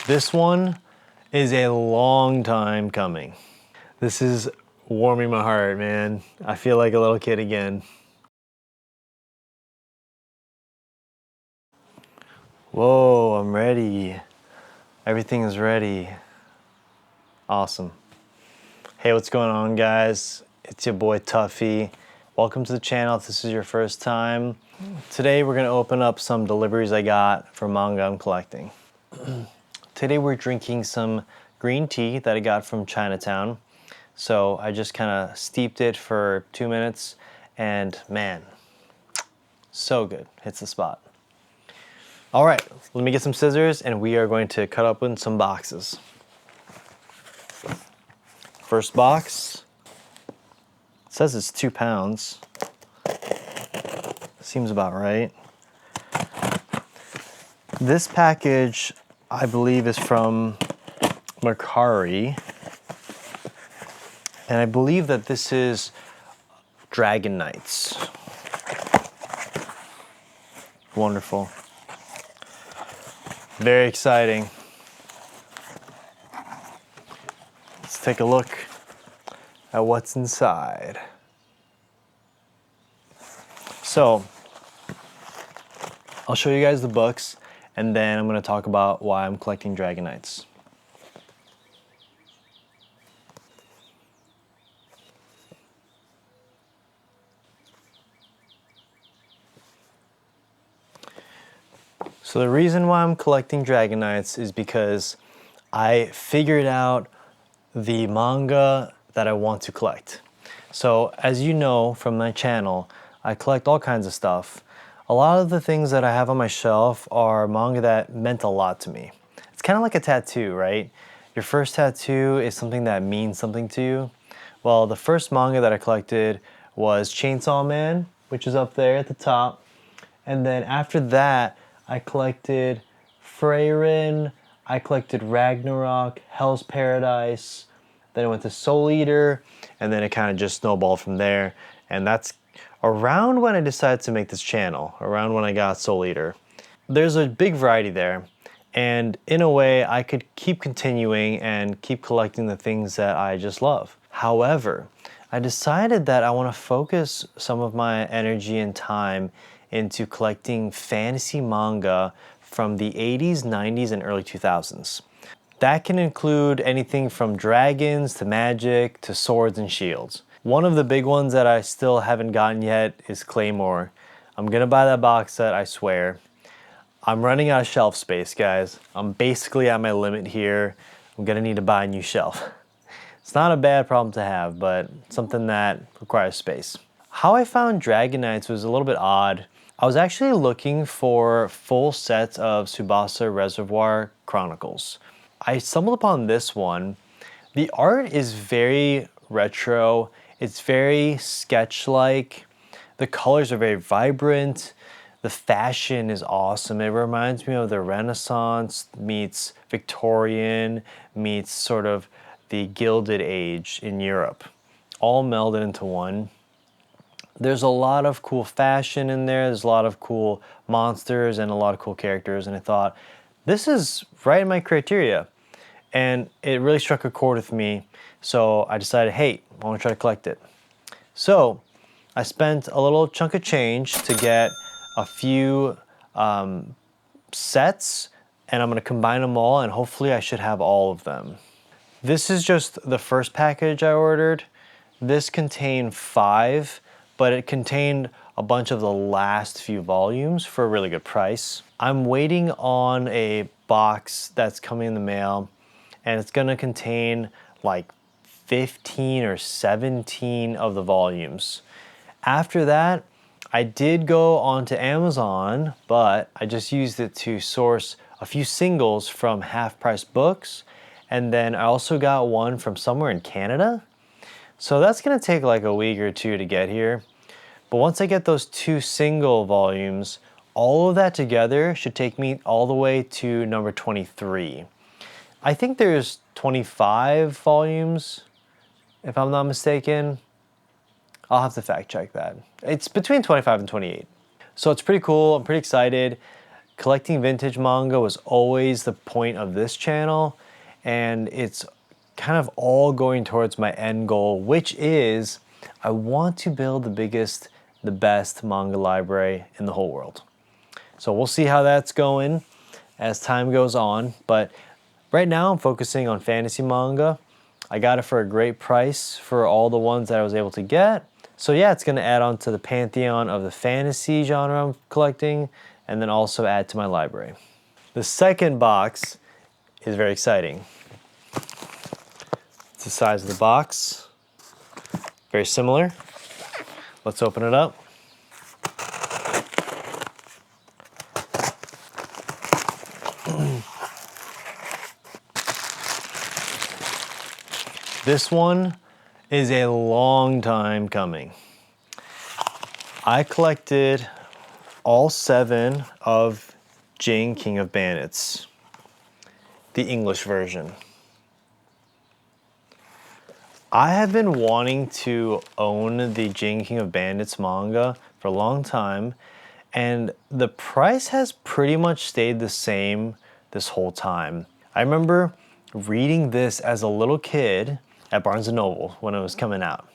This one is a long time coming. This is warming my heart, man. I feel like a little kid again. Whoa, I'm ready. Everything is ready. Awesome. Hey, what's going on, guys? It's your boy Tuffy. Welcome to the channel if this is your first time. Today we're gonna open up some deliveries I got from Manga I'm collecting. Today we're drinking some green tea that I got from Chinatown. So I just kind of steeped it for 2 minutes and man, so good, hits the spot. All right, let me get some scissors and we are going to cut open some boxes. First box, it says it's 2 pounds. Seems about right. This package, I believe, is from Mercari. And I believe that this is Dragon Knights. Wonderful. Very exciting. Let's take a look at what's inside. So, I'll show you guys the books, and then I'm going to talk about why I'm collecting Dragon Knights. So the reason why I'm collecting Dragon Knights is because I figured out the manga that I want to collect. So as you know from my channel, I collect all kinds of stuff. A lot of the things that I have on my shelf are manga that meant a lot to me. It's kind of like a tattoo, right? Your first tattoo is something that means something to you. Well, the first manga that I collected was Chainsaw Man, which is up there at the top. And then after that, I collected Freyrin, I collected Ragnarok, Hell's Paradise, then I went to Soul Eater, and then it kind of just snowballed from there. And that's around when I decided to make this channel, around when I got Soul Eater. There's a big variety there, and in a way I could keep continuing and keep collecting the things that I just love. However, I decided that I want to focus some of my energy and time into collecting fantasy manga from the 80s, 90s, and early 2000s. That can include anything from dragons to magic to swords and shields. One of the big ones that I still haven't gotten yet is Claymore. I'm gonna buy that box set, I swear. I'm running out of shelf space, guys. I'm basically at my limit here. I'm gonna need to buy a new shelf. It's not a bad problem to have, but something that requires space. How I found Dragon Knights was a little bit odd. I was actually looking for full sets of Tsubasa Reservoir Chronicles. I stumbled upon this one. The art is very retro. It's very sketch-like. The colors are very vibrant. The fashion is awesome. It reminds me of the Renaissance meets Victorian meets sort of the Gilded Age in Europe, all melded into one. There's a lot of cool fashion in there. There's a lot of cool monsters and a lot of cool characters. And I thought, this is right in my criteria. And it really struck a chord with me. So I decided, hey, I want to try to collect it. So I spent a little chunk of change to get a few sets. And I'm going to combine them all. And hopefully I should have all of them. This is just the first package I ordered. This contained 5. But it contained a bunch of the last few volumes for a really good price. I'm waiting on a box that's coming in the mail, and it's gonna contain like 15 or 17 of the volumes. After that, I did go onto Amazon, but I just used it to source a few singles from Half Price Books, and then I also got one from somewhere in Canada. So that's gonna take like a week or two to get here. But once I get those 2 single volumes, all of that together should take me all the way to number 23. I think there's 25 volumes, if I'm not mistaken. I'll have to fact check that. It's between 25 and 28. So it's pretty cool, I'm pretty excited. collecting vintage manga was always the point of this channel, and it's kind of all going towards my end goal, which is I want to build the biggest, the best manga library in the whole world. So we'll see how that's going as time goes on, but right now I'm focusing on fantasy manga. I got it for a great price for all the ones that I was able to get. So yeah, it's gonna add on to the pantheon of the fantasy genre I'm collecting, and then also add to my library. The second box is very exciting. It's the size of the box, very similar. Let's open it up. This one is a long time coming. I collected all 7 of Jing, King of Bandits, the English version. I have been wanting to own the Jing, King of Bandits manga for a long time, and the price has pretty much stayed the same this whole time. I remember reading this as a little kid at Barnes & Noble when it was coming out.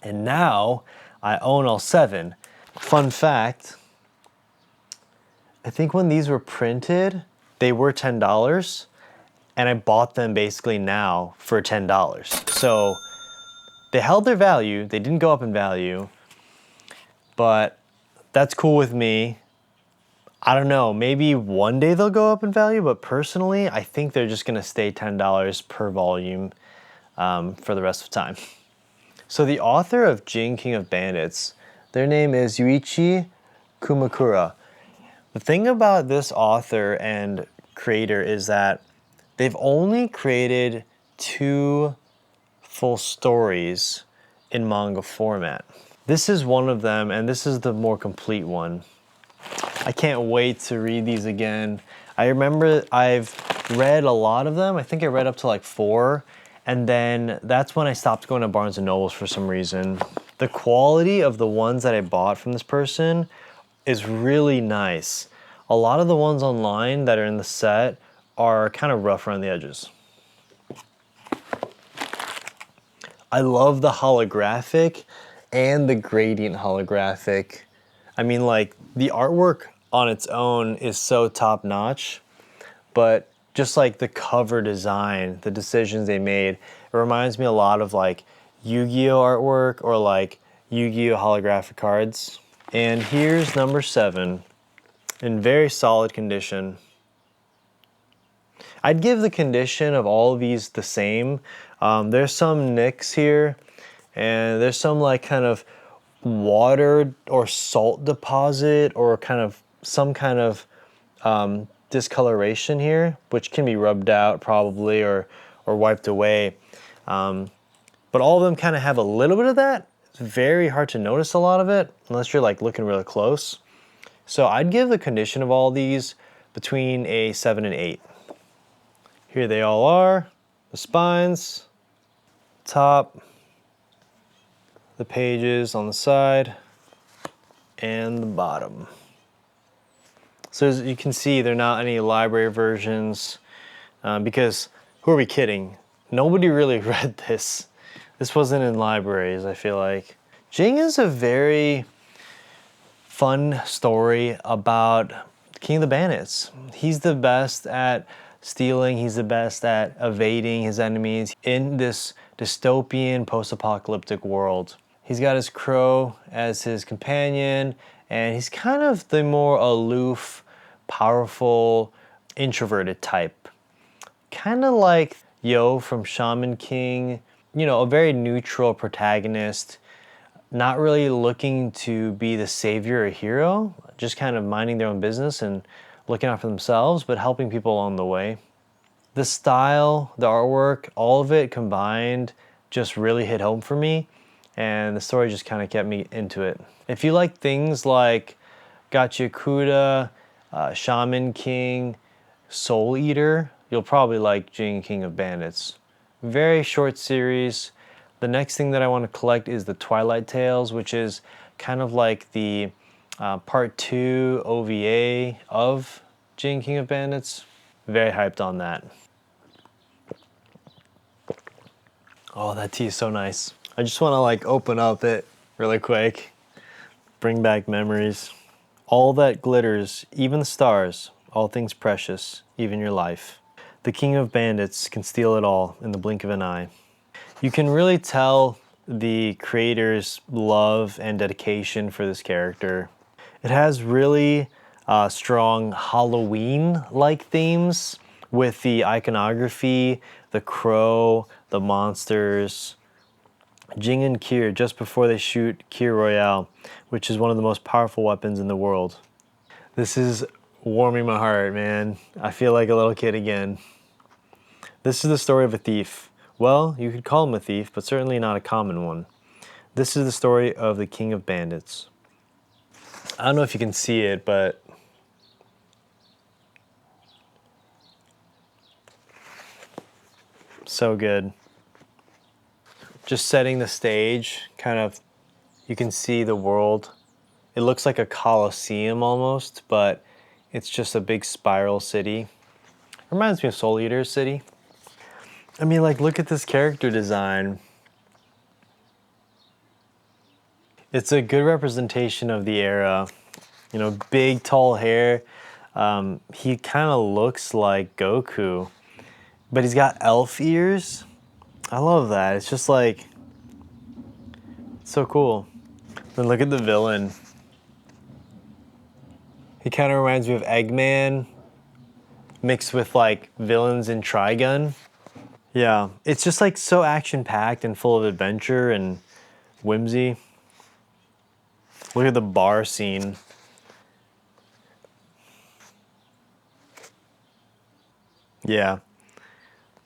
And now I own all 7. Fun fact, I think when these were printed, they were $10, and I bought them basically now for $10. So they held their value, they didn't go up in value, but that's cool with me. I don't know, maybe one day they'll go up in value, but personally, I think they're just gonna stay $10 per volume for the rest of time. So the author of Jing, King of Bandits, their name is Yuichi Kumakura. The thing about this author and creator is that they've only created 2 full stories in manga format. This is one of them, and this is the more complete one. I can't wait to read these again. I remember I've read a lot of them. I think I read up to like 4, and then that's when I stopped going to Barnes & Nobles for some reason. The quality of the ones that I bought from this person is really nice. A lot of the ones online that are in the set are kind of rough around the edges. I love the holographic and the gradient holographic. I mean, like, the artwork on its own is so top notch, but just like the cover design, the decisions they made, it reminds me a lot of like Yu-Gi-Oh artwork or like Yu-Gi-Oh holographic cards. And here's number 7 in very solid condition. I'd give the condition of all of these the same. There's some nicks here, and there's some like kind of water or salt deposit or kind of some kind of discoloration here, which can be rubbed out probably or wiped away. But all of them kind of have a little bit of that. It's very hard to notice a lot of it unless you're like looking really close. So I'd give the condition of all these between a 7 and 8. Here they all are, the spines, top, the pages on the side, and the bottom. So as you can see, there are not any library versions because who are we kidding? Nobody really read this. This wasn't in libraries, I feel like. Jing is a very fun story about King of the Bandits. He's the best at stealing, he's the best at evading his enemies in this dystopian post-apocalyptic world. He's got his crow as his companion, and he's kind of the more aloof, powerful, introverted type. Kind of like Yo from Shaman King, you know, a very neutral protagonist, not really looking to be the savior or hero, just kind of minding their own business and looking out for themselves, but helping people along the way. The style, the artwork, all of it combined just really hit home for me, and the story just kind of kept me into it. If you like things like Gachiakuda, Shaman King, Soul Eater, you'll probably like Jing, King of Bandits. Very short series. The next thing that I want to collect is the Twilight Tales, which is kind of like the Part 2 OVA of Jin King of Bandits. Very hyped on that. Oh, that tea is so nice. I just want to like open up it really quick. Bring back memories. All that glitters, even the stars, all things precious, even your life. The King of Bandits can steal it all in the blink of an eye. You can really tell the creator's love and dedication for this character. It has really strong Halloween-like themes with the iconography, the crow, the monsters. Jing and Kier just before they shoot Kier Royale, which is one of the most powerful weapons in the world. This is warming my heart, man. I feel like a little kid again. This is the story of a thief. Well, you could call him a thief, but certainly not a common one. This is the story of the King of Bandits. I don't know if you can see it, but so good. Just setting the stage, kind of, you can see the world. It looks like a coliseum almost, but it's just a big spiral city. Reminds me of Soul Eater's city. I mean, like, look at this character design. It's a good representation of the era. You know, big, tall hair. He kind of looks like Goku, but he's got elf ears. I love that. It's just like, it's so cool. Then look at the villain. He kind of reminds me of Eggman mixed with like villains in Trigun. Yeah, it's just like so action-packed and full of adventure and whimsy. Look at the bar scene. Yeah.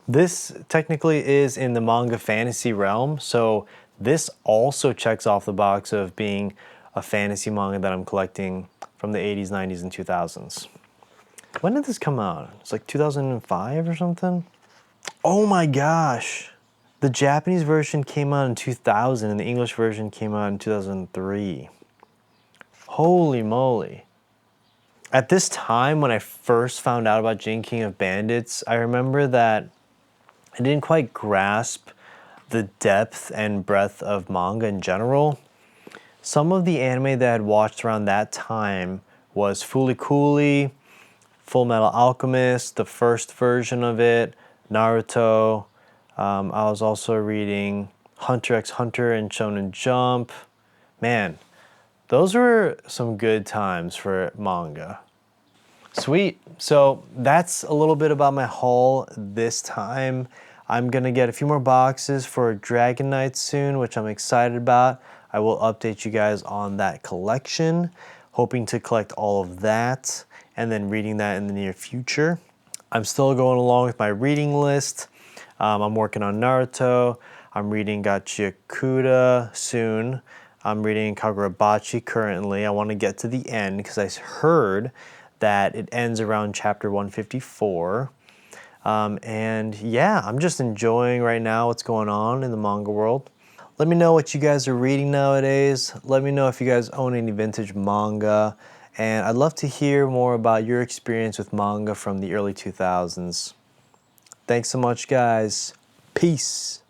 This technically is in the manga fantasy realm, so this also checks off the box of being a fantasy manga that I'm collecting from the 80s, 90s, and 2000s. When did this come out? It's like 2005 or something? Oh my gosh! The Japanese version came out in 2000 and the English version came out in 2003. Holy moly. At this time, when I first found out about Jin King of Bandits, I remember that I didn't quite grasp the depth and breadth of manga in general. Some of the anime that I had watched around that time was Fooly Cooly, Full Metal Alchemist, the first version of it, Naruto. I was also reading Hunter x Hunter and Shonen Jump. Man, those were some good times for manga. Sweet. So that's a little bit about my haul this time. I'm gonna get a few more boxes for Dragon Knight soon, which I'm excited about. I will update you guys on that collection. Hoping to collect all of that and then reading that in the near future. I'm still going along with my reading list. I'm working on Naruto. I'm reading Gachiakuda soon. I'm reading Kagurabachi currently. I want to get to the end because I heard that it ends around chapter 154. And yeah, I'm just enjoying right now what's going on in the manga world. Let me know what you guys are reading nowadays. Let me know if you guys own any vintage manga. And I'd love to hear more about your experience with manga from the early 2000s. Thanks so much, guys. Peace.